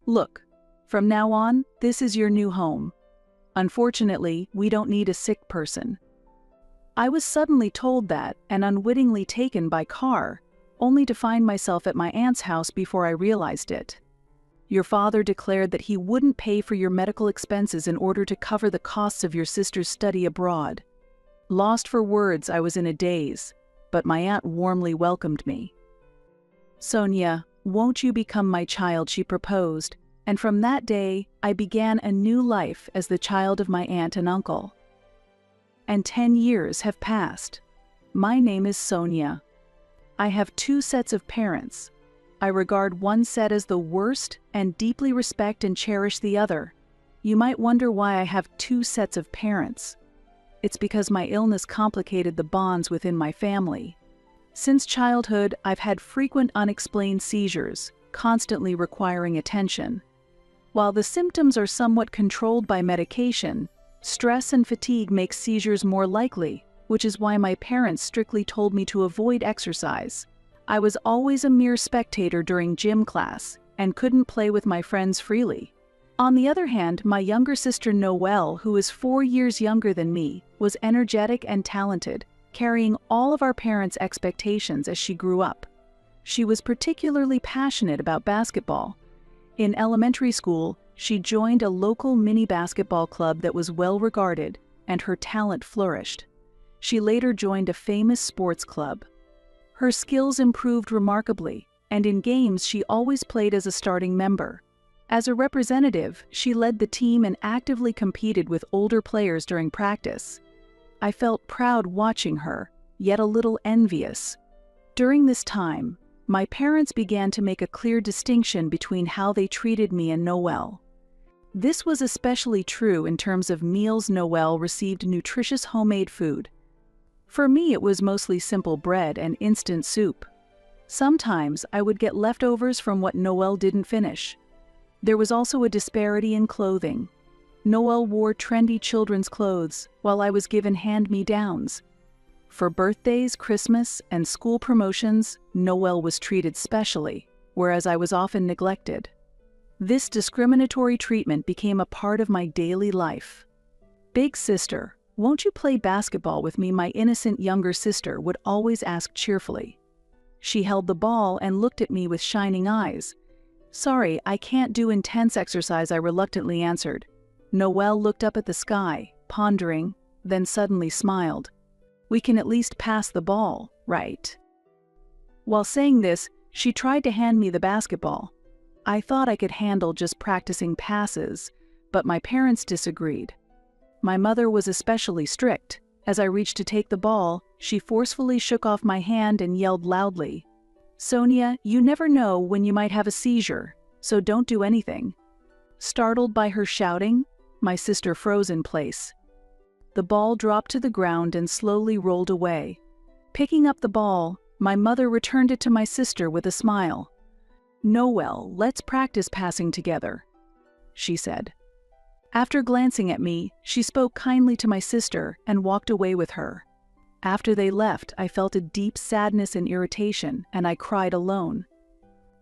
Look, from now on, this is your new home. Unfortunately, we don't need a sick person." I was suddenly told that and unwittingly taken by car, only to find myself at my aunt's house before I realized it. "Your father declared that he wouldn't pay for your medical expenses in order to cover the costs of your sister's study abroad." Lost for words, I was in a daze, but my aunt warmly welcomed me. "Sonia, won't you become my child?" she proposed, and from that day, I began a new life as the child of my aunt and uncle. And 10 years have passed. My name is Sonia. I have 2 sets of parents. I regard one set as the worst and deeply respect and cherish the other. You might wonder why I have 2 sets of parents. It's because my illness complicated the bonds within my family. Since childhood, I've had frequent unexplained seizures, constantly requiring attention. While the symptoms are somewhat controlled by medication, stress and fatigue make seizures more likely, which is why my parents strictly told me to avoid exercise. I was always a mere spectator during gym class and couldn't play with my friends freely. On the other hand, my younger sister Noelle, who is 4 years younger than me, was energetic and talented, carrying all of our parents' expectations as she grew up. She was particularly passionate about basketball. In elementary school, she joined a local mini basketball club that was well regarded, and her talent flourished. She later joined a famous sports club. Her skills improved remarkably, and in games she always played as a starting member. As a representative, she led the team and actively competed with older players during practice. I felt proud watching her, yet a little envious. During this time, my parents began to make a clear distinction between how they treated me and Noelle. This was especially true in terms of meals. Noelle received nutritious homemade food. For me, it was mostly simple bread and instant soup. Sometimes I would get leftovers from what Noelle didn't finish. There was also a disparity in clothing. Noelle wore trendy children's clothes, while I was given hand-me-downs. For birthdays, Christmas, and school promotions, Noelle was treated specially, whereas I was often neglected. This discriminatory treatment became a part of my daily life. "Big sister, won't you play basketball with me?" my innocent younger sister would always ask cheerfully. She held the ball and looked at me with shining eyes. "Sorry, I can't do intense exercise," I reluctantly answered. Noelle looked up at the sky, pondering, then suddenly smiled. "We can at least pass the ball, right?" While saying this, she tried to hand me the basketball. I thought I could handle just practicing passes, but my parents disagreed. My mother was especially strict. As I reached to take the ball, she forcefully shook off my hand and yelled loudly, "Sonia, you never know when you might have a seizure, so don't do anything." Startled by her shouting, my sister froze in place. The ball dropped to the ground and slowly rolled away. Picking up the ball, my mother returned it to my sister with a smile. "Noelle, let's practice passing together," she said. After glancing at me, she spoke kindly to my sister and walked away with her. After they left, I felt a deep sadness and irritation, and I cried alone.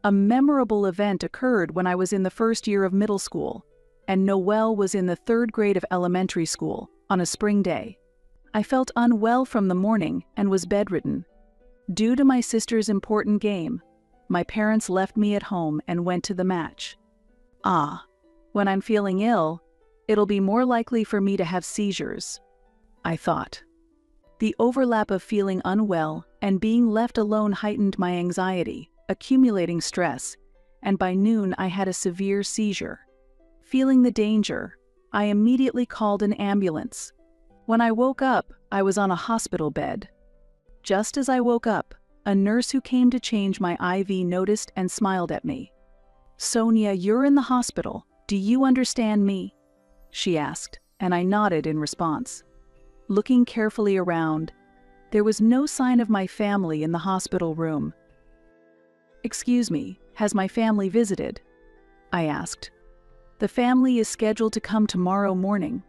A memorable event occurred when I was in the first year of middle school, and Noelle was in the 3rd grade of elementary school, on a spring day. I felt unwell from the morning and was bedridden. Due to my sister's important game, my parents left me at home and went to the match. When I'm feeling ill, it'll be more likely for me to have seizures, I thought. The overlap of feeling unwell and being left alone heightened my anxiety, accumulating stress, and by noon I had a severe seizure. Feeling the danger, I immediately called an ambulance. When I woke up, I was on a hospital bed. Just as I woke up, a nurse who came to change my IV noticed and smiled at me. "Sonia, you're in the hospital. Do you understand me?" she asked, and I nodded in response. Looking carefully around, there was no sign of my family in the hospital room. "Excuse me, has my family visited?" I asked. "The family is scheduled to come tomorrow morning.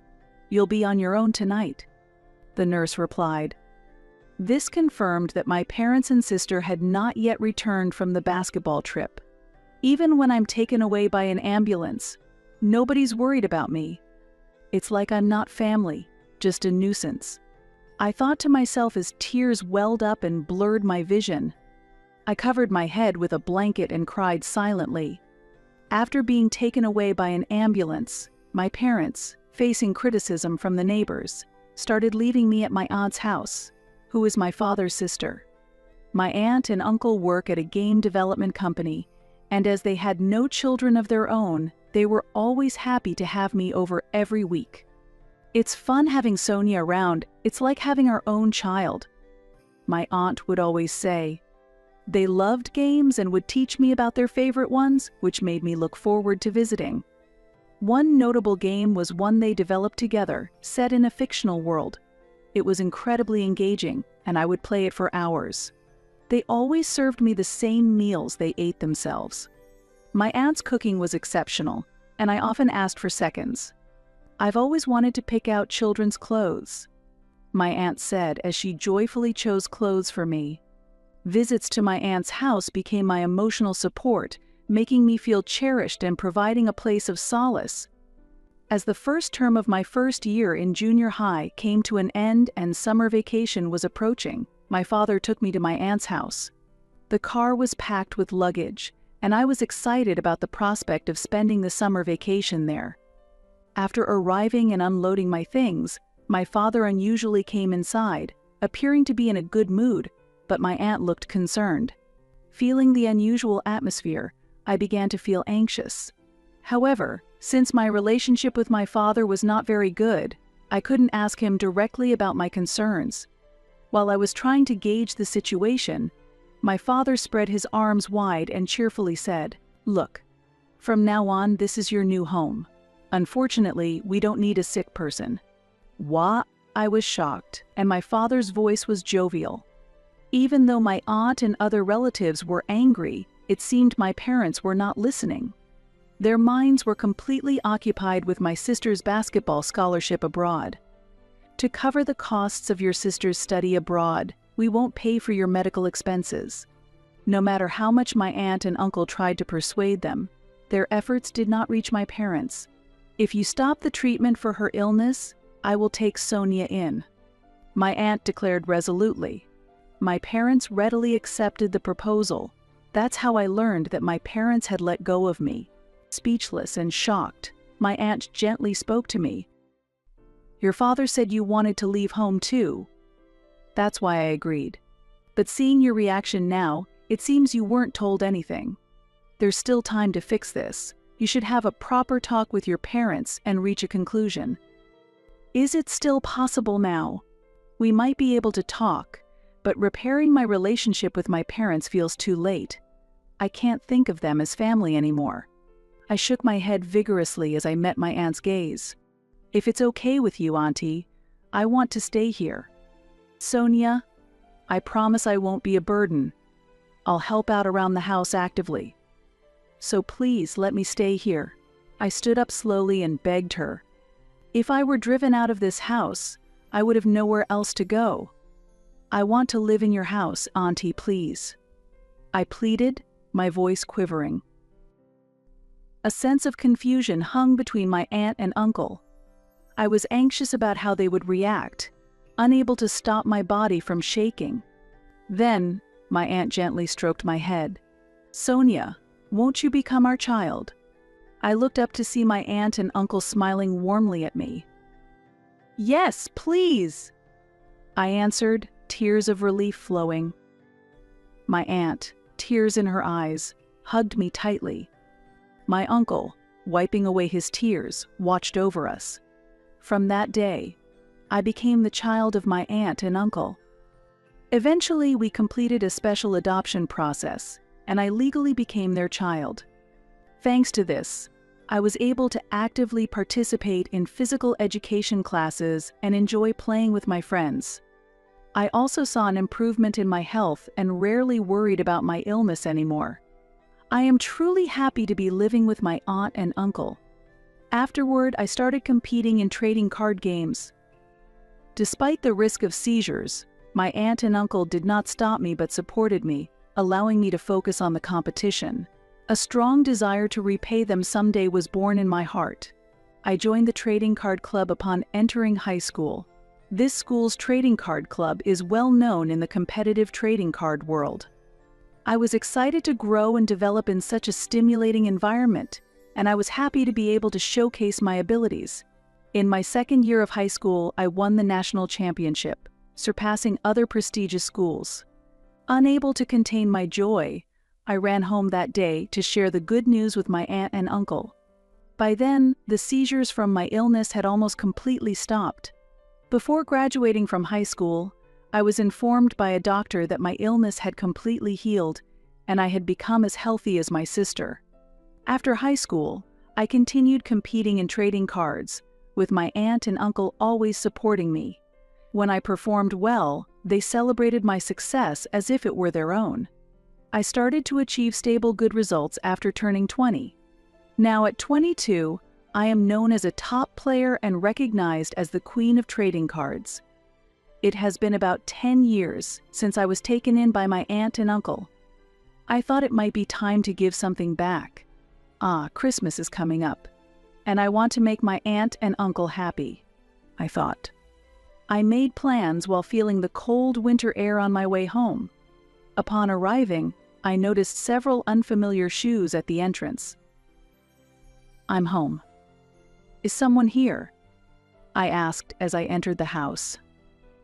You'll be on your own tonight," the nurse replied. This confirmed that my parents and sister had not yet returned from the basketball trip. Even when I'm taken away by an ambulance, nobody's worried about me. It's like I'm not family, just a nuisance. I thought to myself as tears welled up and blurred my vision. I covered my head with a blanket and cried silently. After being taken away by an ambulance, my parents, facing criticism from the neighbors, started leaving me at my aunt's house, who is my father's sister. My aunt and uncle work at a game development company, and as they had no children of their own, they were always happy to have me over every week. It's fun having Sonia around. It's like having our own child, my aunt would always say. They loved games and would teach me about their favorite ones, which made me look forward to visiting. One notable game was one they developed together, set in a fictional world. It was incredibly engaging, and I would play it for hours. They always served me the same meals they ate themselves. My aunt's cooking was exceptional, and I often asked for seconds. I've always wanted to pick out children's clothes, my aunt said as she joyfully chose clothes for me. Visits to my aunt's house became my emotional support, making me feel cherished and providing a place of solace. As the first term of my first year in junior high came to an end and summer vacation was approaching, my father took me to my aunt's house. The car was packed with luggage, and I was excited about the prospect of spending the summer vacation there. After arriving and unloading my things, my father unusually came inside, appearing to be in a good mood, but my aunt looked concerned. Feeling the unusual atmosphere, I began to feel anxious. However, since my relationship with my father was not very good, I couldn't ask him directly about my concerns. While I was trying to gauge the situation, my father spread his arms wide and cheerfully said, "Look, from now on, this is your new home. Unfortunately, we don't need a sick person." What? I was shocked, and my father's voice was jovial. Even though my aunt and other relatives were angry, it seemed my parents were not listening. Their minds were completely occupied with my sister's basketball scholarship abroad. "To cover the costs of your sister's study abroad, we won't pay for your medical expenses." No matter how much my aunt and uncle tried to persuade them, their efforts did not reach my parents. "If you stop the treatment for her illness, I will take Sonia in," my aunt declared resolutely. My parents readily accepted the proposal. That's how I learned that my parents had let go of me. Speechless and shocked, my aunt gently spoke to me. "Your father said you wanted to leave home too." That's why I agreed. But seeing your reaction now, it seems you weren't told anything. There's still time to fix this. You should have a proper talk with your parents and reach a conclusion. Is it still possible now? We might be able to talk, but repairing my relationship with my parents feels too late. I can't think of them as family anymore. I shook my head vigorously as I met my aunt's gaze. "If it's okay with you, Auntie, I want to stay here. Sonia, I promise I won't be a burden. I'll help out around the house actively. So please let me stay here." I stood up slowly and begged her. "If I were driven out of this house, I would have nowhere else to go. I want to live in your house, Auntie, please." I pleaded, my voice quivering. A sense of confusion hung between my aunt and uncle. I was anxious about how they would react, unable to stop my body from shaking. Then, my aunt gently stroked my head. "Sonia, won't you become our child?" I looked up to see my aunt and uncle smiling warmly at me. "Yes, please," I answered, tears of relief flowing. My aunt, tears in her eyes, hugged me tightly. My uncle, wiping away his tears, watched over us. From that day, I became the child of my aunt and uncle. Eventually, we completed a special adoption process, and I legally became their child. Thanks to this, I was able to actively participate in physical education classes and enjoy playing with my friends. I also saw an improvement in my health and rarely worried about my illness anymore. I am truly happy to be living with my aunt and uncle. Afterward, I started competing in trading card games. Despite the risk of seizures, my aunt and uncle did not stop me but supported me, allowing me to focus on the competition. A strong desire to repay them someday was born in my heart. I joined the trading card club upon entering high school. This school's trading card club is well known in the competitive trading card world. I was excited to grow and develop in such a stimulating environment, and I was happy to be able to showcase my abilities. In my second year of high school, I won the national championship, surpassing other prestigious schools. Unable to contain my joy, I ran home that day to share the good news with my aunt and uncle. By then, the seizures from my illness had almost completely stopped. Before graduating from high school, I was informed by a doctor that my illness had completely healed and I had become as healthy as my sister. After high school, I continued competing in trading cards, with my aunt and uncle always supporting me. When I performed well, they celebrated my success as if it were their own. I started to achieve stable good results after turning 20. Now at 22, I am known as a top player and recognized as the queen of trading cards. It has been about 10 years since I was taken in by my aunt and uncle. I thought it might be time to give something back. Christmas is coming up, and I want to make my aunt and uncle happy, I thought. I made plans while feeling the cold winter air on my way home. Upon arriving, I noticed several unfamiliar shoes at the entrance. I'm home. Is someone here? I asked as I entered the house.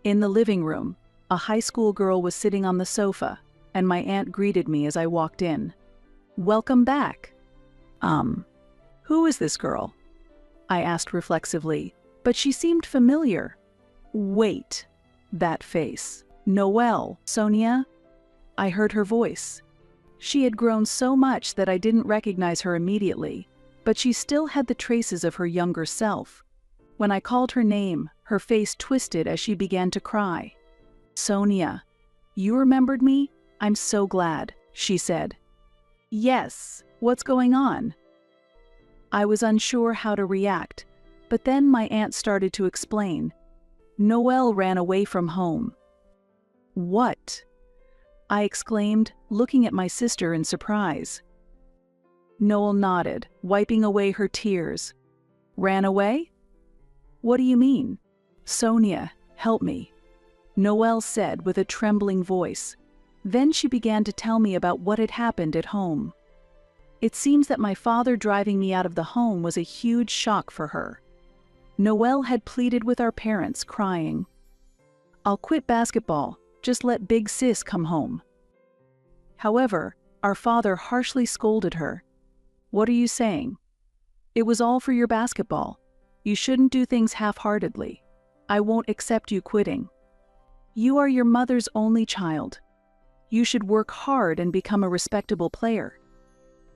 In the living room, a high school girl was sitting on the sofa, and my aunt greeted me as I walked in. Welcome back. Who is this girl? I asked reflexively, but she seemed familiar. Wait, that face. Noelle, Sonia? I heard her voice. She had grown so much that I didn't recognize her immediately, but she still had the traces of her younger self. When I called her name, her face twisted as she began to cry. Sonia, you remembered me? I'm so glad, she said. Yes, what's going on? I was unsure how to react, but then my aunt started to explain. Noelle ran away from home. What? I exclaimed, looking at my sister in surprise. Noelle nodded, wiping away her tears. Ran away? What do you mean? Sonia, help me, Noelle said with a trembling voice. Then she began to tell me about what had happened at home. It seems that my father driving me out of the home was a huge shock for her. Noelle had pleaded with our parents, crying, I'll quit basketball, just let big sis come home. However, our father harshly scolded her. What are you saying? It was all for your basketball. You shouldn't do things half-heartedly. I won't accept you quitting. You are your mother's only child. You should work hard and become a respectable player.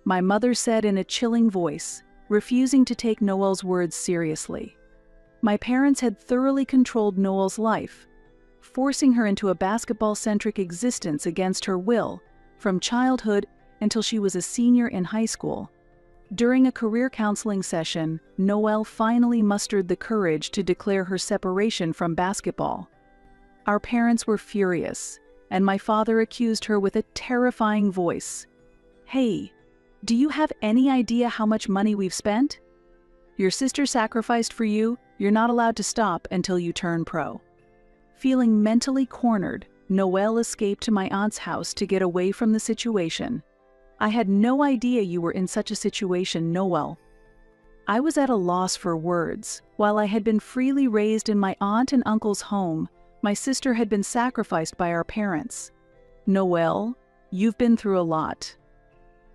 My mother said in a chilling voice, refusing to take Noelle's words seriously. My parents had thoroughly controlled Noelle's life, forcing her into a basketball-centric existence against her will, from childhood until she was a senior in high school. During a career counseling session, Noelle finally mustered the courage to declare her separation from basketball. Our parents were furious, and my father accused her with a terrifying voice. Hey, do you have any idea how much money we've spent? Your sister sacrificed for you, you're not allowed to stop until you turn pro. Feeling mentally cornered, Noelle escaped to my aunt's house to get away from the situation. I had no idea you were in such a situation, Noelle. I was at a loss for words. While I had been freely raised in my aunt and uncle's home, my sister had been sacrificed by our parents. Noelle, you've been through a lot.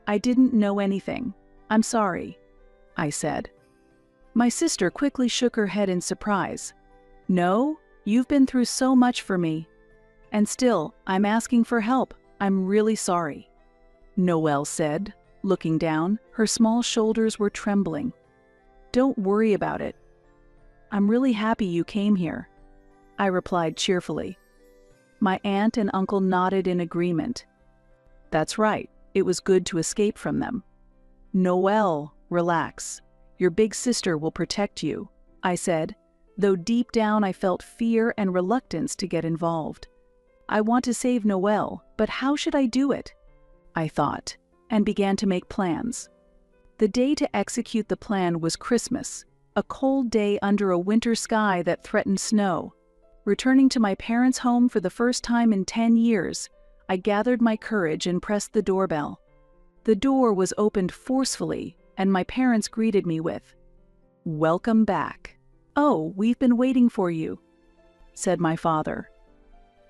I didn't know anything. I'm sorry, I said. My sister quickly shook her head in surprise. No, you've been through so much for me. And still, I'm asking for help. I'm really sorry, Noelle said, looking down. Her small shoulders were trembling. Don't worry about it. I'm really happy you came here, I replied cheerfully. My aunt and uncle nodded in agreement. That's right, it was good to escape from them. Noelle, relax. Your big sister will protect you, I said, though deep down I felt fear and reluctance to get involved. I want to save Noelle, but how should I do it? I thought. and began to make plans. The day to execute the plan was Christmas, a cold day under a winter sky that threatened snow. Returning to my parents' home for the first time in 10 years, I gathered my courage and pressed the doorbell. The door was opened forcefully, and my parents greeted me with, "Welcome back." "Oh, we've been waiting for you," said my father.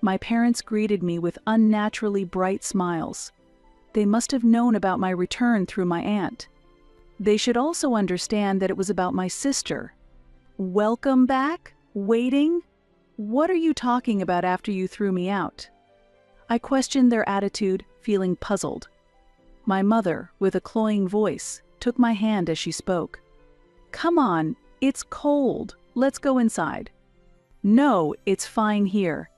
My parents greeted me with unnaturally bright smiles. They must have known about my return through my aunt. They should also understand that it was about my sister. "Welcome back? Waiting? What are you talking about after you threw me out?" I questioned their attitude, feeling puzzled. My mother, with a cloying voice, took my hand as she spoke. "Come on, it's cold. Let's go inside." "No, it's fine here.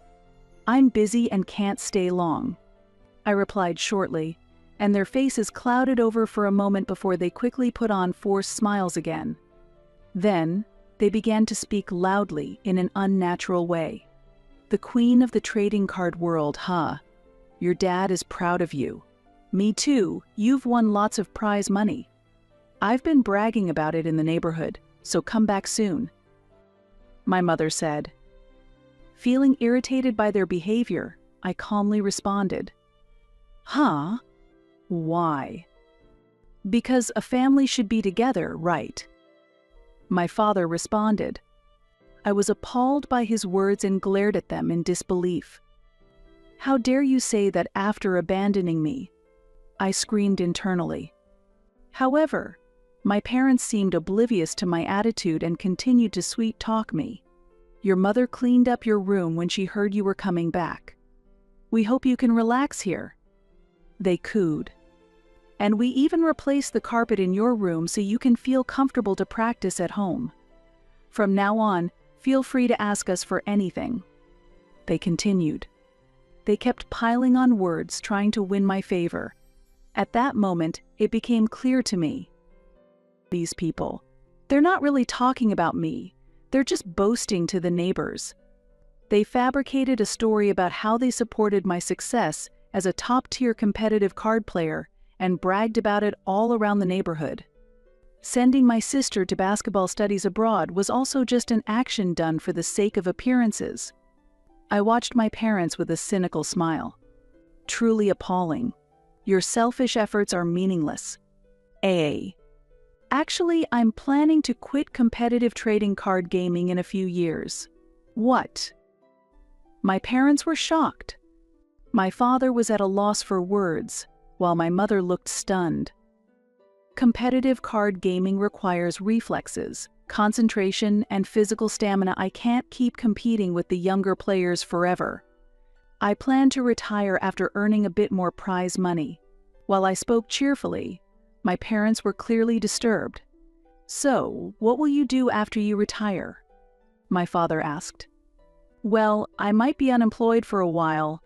I'm busy and can't stay long," I replied shortly, and their faces clouded over for a moment before they quickly put on forced smiles again. Then, they began to speak loudly in an unnatural way. "The queen of the trading card world, huh? Your dad is proud of you. Me too, you've won lots of prize money. I've been bragging about it in the neighborhood, so come back soon," my mother said. Feeling irritated by their behavior, I calmly responded, "Huh? Why?" "Because a family should be together, right?" my father responded. I was appalled by his words and glared at them in disbelief. "How dare you say that after abandoning me?" I screamed internally. However, my parents seemed oblivious to my attitude and continued to sweet-talk me. "Your mother cleaned up your room when she heard you were coming back. We hope you can relax here," they cooed. "And we even replaced the carpet in your room so you can feel comfortable to practice at home. From now on, feel free to ask us for anything," they continued. They kept piling on words, trying to win my favor. At that moment, it became clear to me. These people, they're not really talking about me. They're just boasting to the neighbors. They fabricated a story about how they supported my success as a top-tier competitive card player and bragged about it all around the neighborhood. Sending my sister to basketball studies abroad was also just an action done for the sake of appearances. I watched my parents with a cynical smile. Truly appalling. Your selfish efforts are meaningless. Actually, I'm planning to quit competitive trading card gaming in a few years. What? My parents were shocked. My father was at a loss for words, while my mother looked stunned. Competitive card gaming requires reflexes, concentration, and physical stamina. I can't keep competing with the younger players forever. I plan to retire after earning a bit more prize money. While I spoke cheerfully, my parents were clearly disturbed. "So, what will you do after you retire?" my father asked. "Well, I might be unemployed for a while,"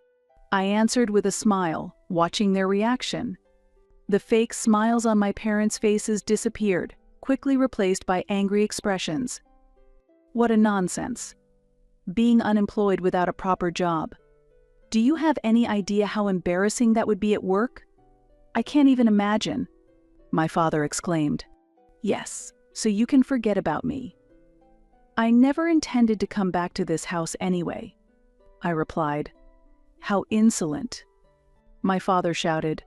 I answered with a smile, watching their reaction. The fake smiles on my parents' faces disappeared, quickly replaced by angry expressions. What a nonsense. Being unemployed without a proper job. Do you have any idea how embarrassing that would be at work? I can't even imagine, my father exclaimed. Yes, so you can forget about me. I never intended to come back to this house anyway, I replied. How insolent, my father shouted.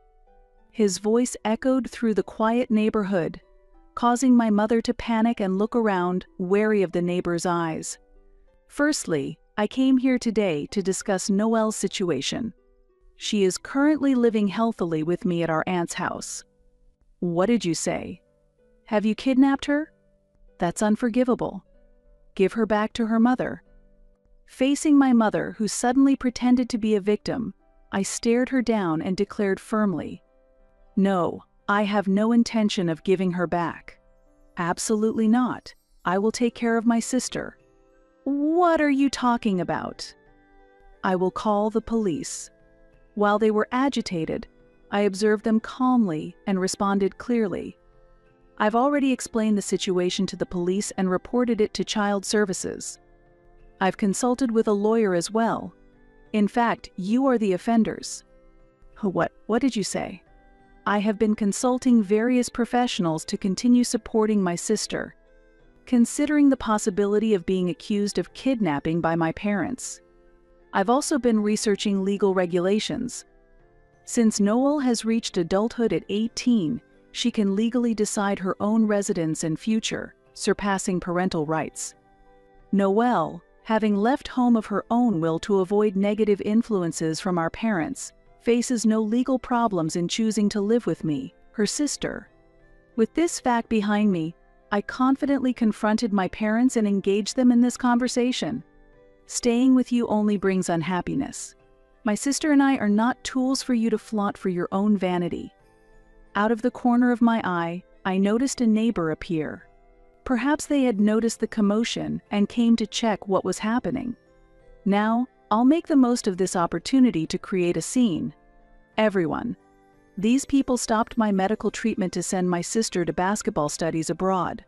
His voice echoed through the quiet neighborhood, causing my mother to panic and look around, wary of the neighbors' eyes. Firstly, I came here today to discuss Noelle's situation. She is currently living healthily with me at our aunt's house. What did you say? Have you kidnapped her? That's unforgivable. Give her back to her mother. Facing my mother, who suddenly pretended to be a victim, I stared her down and declared firmly, No, I have no intention of giving her back. Absolutely not. I will take care of my sister. What are you talking about? I will call the police. While they were agitated, I observed them calmly and responded clearly. I've already explained the situation to the police and reported it to Child Services. I've consulted with a lawyer as well. In fact, you are the offenders. What did you say? I have been consulting various professionals to continue supporting my sister, considering the possibility of being accused of kidnapping by my parents. I've also been researching legal regulations. Since Noelle has reached adulthood at 18, she can legally decide her own residence and future, surpassing parental rights. Noelle, having left home of her own will to avoid negative influences from our parents, faces no legal problems in choosing to live with me, her sister. With this fact behind me, I confidently confronted my parents and engaged them in this conversation. Staying with you only brings unhappiness. My sister and I are not tools for you to flaunt for your own vanity. Out of the corner of my eye, I noticed a neighbor appear. Perhaps they had noticed the commotion and came to check what was happening. Now, I'll make the most of this opportunity to create a scene. Everyone. These people stopped my medical treatment to send my sister to basketball studies abroad.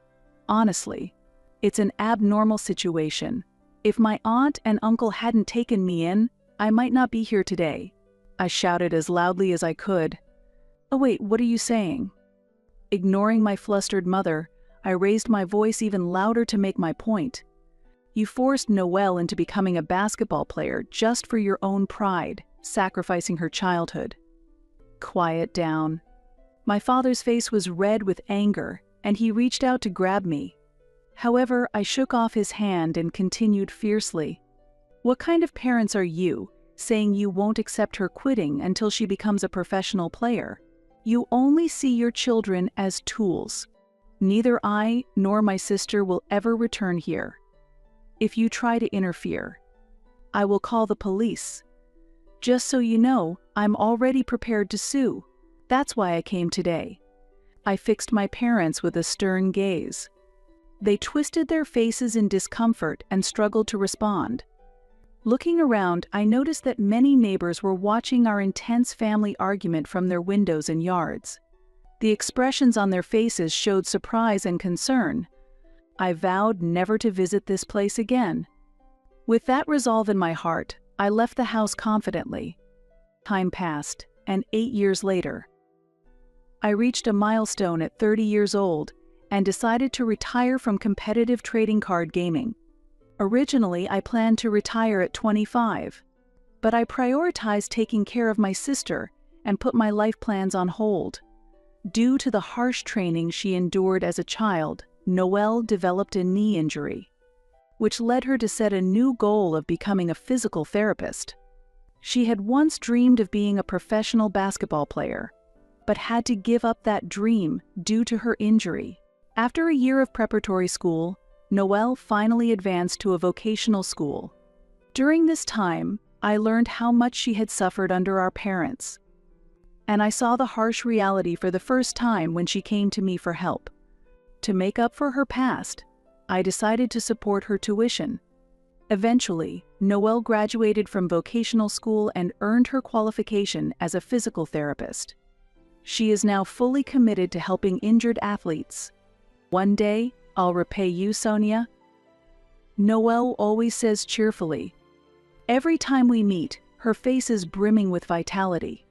Honestly, it's an abnormal situation. If my aunt and uncle hadn't taken me in, I might not be here today. I shouted as loudly as I could. Oh wait, what are you saying? Ignoring my flustered mother, I raised my voice even louder to make my point. You forced Noelle into becoming a basketball player just for your own pride, sacrificing her childhood. Quiet down. My father's face was red with anger, and he reached out to grab me. However, I shook off his hand and continued fiercely. What kind of parents are you, saying you won't accept her quitting until she becomes a professional player? You only see your children as tools. Neither I nor my sister will ever return here. If you try to interfere, I will call the police. Just so you know, I'm already prepared to sue. That's why I came today. I fixed my parents with a stern gaze. They twisted their faces in discomfort and struggled to respond. Looking around, I noticed that many neighbors were watching our intense family argument from their windows and yards. The expressions on their faces showed surprise and concern. I vowed never to visit this place again. With that resolve in my heart, I left the house confidently. Time passed, and 8 years later, I reached a milestone at 30 years old and decided to retire from competitive trading card gaming. Originally, I planned to retire at 25, but I prioritized taking care of my sister and put my life plans on hold. Due to the harsh training she endured as a child, Noelle developed a knee injury, which led her to set a new goal of becoming a physical therapist. She had once dreamed of being a professional basketball player, but had to give up that dream due to her injury. After a year of preparatory school, Noelle finally advanced to a vocational school. During this time, I learned how much she had suffered under our parents, and I saw the harsh reality for the first time when she came to me for help. To make up for her past, I decided to support her tuition. Eventually, Noelle graduated from vocational school and earned her qualification as a physical therapist. She is now fully committed to helping injured athletes. One day, I'll repay you, Sonia. Noelle always says cheerfully. Every time we meet, her face is brimming with vitality.